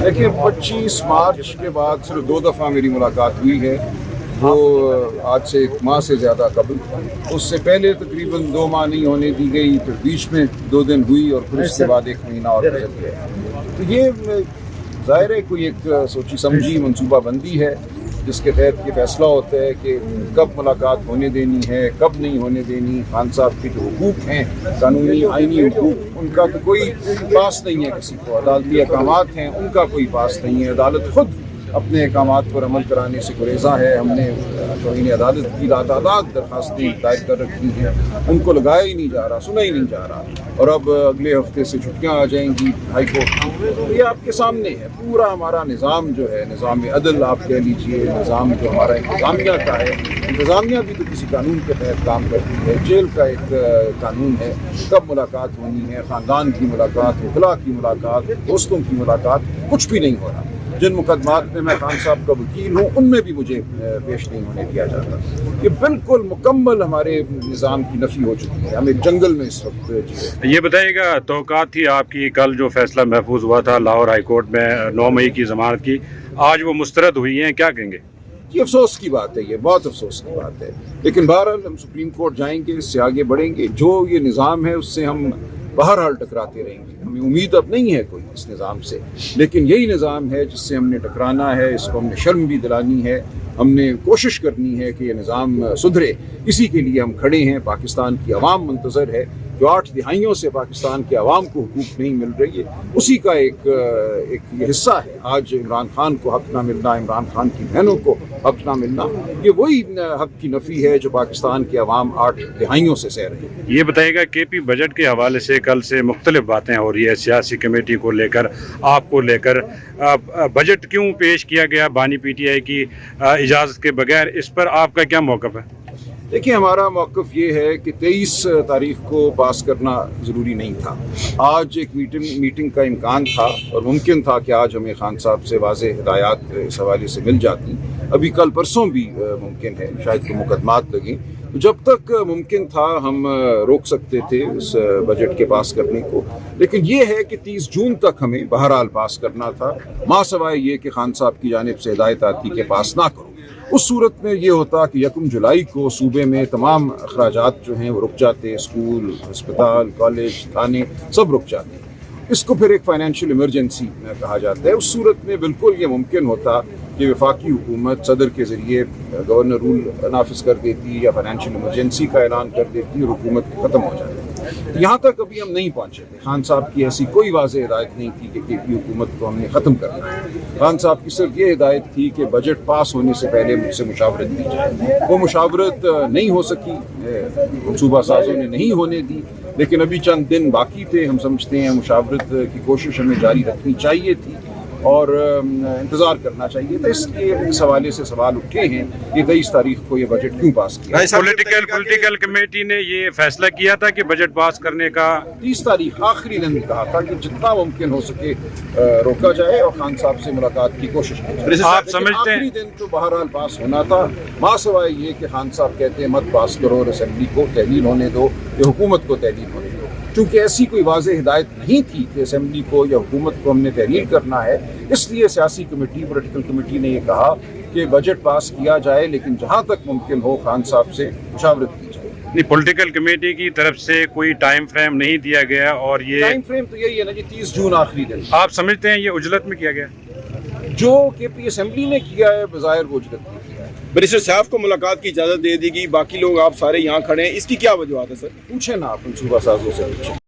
دیکھیے 25 مارچ کے بعد صرف 2 دفعہ میری ملاقات ہوئی ہے، وہ آج سے 1 ماہ سے زیادہ قبل. اس سے پہلے تقریباً 2 ماہ نہیں ہونے دی گئی، پھر بیچ میں 2 دن ہوئی اور پھر اس کے بعد 1 مہینہ اور گزر گیا. تو یہ ظاہر ہے کوئی ایک سوچی سمجھی منصوبہ بندی ہے جس کے تحت یہ فیصلہ ہوتا ہے کہ کب ملاقات ہونے دینی ہے، کب نہیں ہونے دینی. خان صاحب کے جو حقوق ہیں، قانونی آئینی حقوق، ان کا تو کوئی پاس نہیں ہے کسی کو. عدالتی احکامات ہیں، ان کا کوئی پاس نہیں ہے. عدالت خود اپنے احکامات پر عمل کرانے سے گریزاں ہے. ہم نے توہین عدالت کی لاتعداد درخواستیں دائر کر رکھی ہیں، ان کو لگایا ہی نہیں جا رہا، سنا ہی نہیں جا رہا. اور اب اگلے ہفتے سے چھٹیاں آ جائیں گی ہائی کورٹ کی. یہ آپ کے سامنے ہے پورا ہمارا نظام جو ہے، نظام عدل آپ کہہ لیجئے، نظام جو ہمارا انتظامیہ کا ہے. انتظامیہ بھی تو کسی قانون کے تحت کام کرتی ہے. جیل کا ایک قانون ہے کب ملاقات ہونی ہے، خاندان کی ملاقات، وکلاء کی ملاقات، دوستوں کی ملاقات، کچھ بھی نہیں ہو رہا. جن مقدمات میں میں خان صاحب کا وکیل ہوں ان میں بھی مجھے پیش نہیں ہونے دیا جاتا. یہ بالکل مکمل ہمارے نظام کی نفی ہو چکی ہے. ہم ایک جنگل میں اس وقت جی رہے ہیں. یہ بتائیے گا، توقعات تھی آپ کی کل جو فیصلہ محفوظ ہوا تھا لاہور ہائی کورٹ میں 9 مئی کی ضمانت کی، آج وہ مسترد ہوئی ہیں، کیا کہیں گے؟ یہ افسوس کی بات ہے، یہ بہت افسوس کی بات ہے. لیکن بہرحال ہم سپریم کورٹ جائیں گے، اس سے آگے بڑھیں گے. جو یہ نظام ہے اس سے ہم بہرحال ٹکراتے رہیں گے. ہمیں امید اب نہیں ہے کوئی اس نظام سے، لیکن یہی نظام ہے جس سے ہم نے ٹکرانا ہے. اس کو ہم نے شرم بھی دلانی ہے. ہم نے کوشش کرنی ہے کہ یہ نظام سدھرے. اسی کے لیے ہم کھڑے ہیں. پاکستان کی عوام منتظر ہے. جو 8 دہائیوں سے پاکستان کے عوام کو حقوق نہیں مل رہی ہے، اسی کا ایک یہ حصہ ہے. آج عمران خان کو حق نہ ملنا، عمران خان کی بہنوں کو حق نہ ملنا، یہ وہی حق کی نفی ہے جو پاکستان کے عوام 8 دہائیوں سے سہ رہے ہیں. یہ بتائیے گا کے پی بجٹ کے حوالے سے کل سے مختلف باتیں ہو رہی ہے، سیاسی کمیٹی کو لے کر، آپ کو لے کر. بجٹ کیوں پیش کیا گیا بانی پی ٹی آئی کی اجازت کے بغیر، اس پر آپ کا کیا موقف ہے؟ دیکھیں، ہمارا موقف یہ ہے کہ 23 تاریخ کو پاس کرنا ضروری نہیں تھا. آج ایک میٹنگ کا امکان تھا اور ممکن تھا کہ آج ہمیں خان صاحب سے واضح ہدایات اس حوالے سے مل جاتی. ابھی کل پرسوں بھی ممکن ہے، شاید کوئی مقدمات لگیں. جب تک ممکن تھا ہم روک سکتے تھے اس بجٹ کے پاس کرنے کو. لیکن یہ ہے کہ 30 جون تک ہمیں بہرحال پاس کرنا تھا، ماں سوائے یہ کہ خان صاحب کی جانب سے ہدایت آتی کہ پاس نہ کرو. اس صورت میں یہ ہوتا کہ 1 جولائی کو صوبے میں تمام اخراجات جو ہیں وہ رک جاتے. اسکول، ہسپتال، کالج، تھانے سب رک جاتے. اس کو پھر ایک فائنینشیل ایمرجنسی کہا جاتا ہے. اس صورت میں بالکل یہ ممکن ہوتا کہ وفاقی حکومت صدر کے ذریعے گورنر رول نافذ کر دیتی یا فائنینشیل ایمرجنسی کا اعلان کر دیتی اور حکومت ختم ہو جاتی. یہاں تک ابھی ہم نہیں پہنچے تھے. خان صاحب کی ایسی کوئی واضح ہدایت نہیں تھی کہ کے پی حکومت کو ہم نے ختم کرنا ہے. خان صاحب کی صرف یہ ہدایت تھی کہ بجٹ پاس ہونے سے پہلے مجھ سے مشاورت دی جائے. وہ مشاورت نہیں ہو سکی، منصوبہ سازوں نے نہیں ہونے دی. لیکن ابھی چند دن باقی تھے. ہم سمجھتے ہیں مشاورت کی کوشش ہمیں جاری رکھنی چاہیے تھی اور انتظار کرنا چاہیے تھا. اس لیے اس حوالے سے سوال اٹھے ہیں کہ 23 تاریخ کو یہ بجٹ کیوں پاس کیا. پولیٹیکل کمیٹی نے یہ فیصلہ کیا تھا کہ بجٹ پاس کرنے کا 30 تاریخ آخری دن کہا تھا کہ جتنا ممکن ہو سکے روکا جائے اور خان صاحب سے ملاقات کی کوشش کی جائے. آپ سمجھتے ہیں آخری دن تو بہرحال پاس ہونا تھا، ماں سوائے یہ کہ خان صاحب کہتے ہیں مت پاس کرو اور اسمبلی کو تحلیل ہونے دو یا حکومت کو تحلیل ہونے دو. چونکہ ایسی کوئی واضح ہدایت نہیں تھی کہ اسمبلی کو یا حکومت کو ہم نے تحلیل کرنا ہے، اس لیے سیاسی کمیٹی، پولیٹیکل کمیٹی نے یہ کہا کہ بجٹ پاس کیا جائے لیکن جہاں تک ممکن ہو خان صاحب سے مشاورت کی جائے. نہیں، پولیٹیکل کمیٹی کی طرف سے کوئی ٹائم فریم نہیں دیا گیا اور یہ ٹائم فریم تو یہی ہے نا جی، 30 جون آخری دن. آپ سمجھتے ہیں یہ عجلت میں کیا گیا؟ جو کے پی اسمبلی نے کیا ہے بظاہر وہ اجلت نہیں کیا ہے. بیرسٹر صاحب کو ملاقات کی اجازت دے دی گئی، باقی لوگ آپ سارے یہاں کھڑے ہیں، اس کی کیا وجوہات ہے سر؟ پوچھیں نا آپ منصوبہ سازوں سے پوچھیں.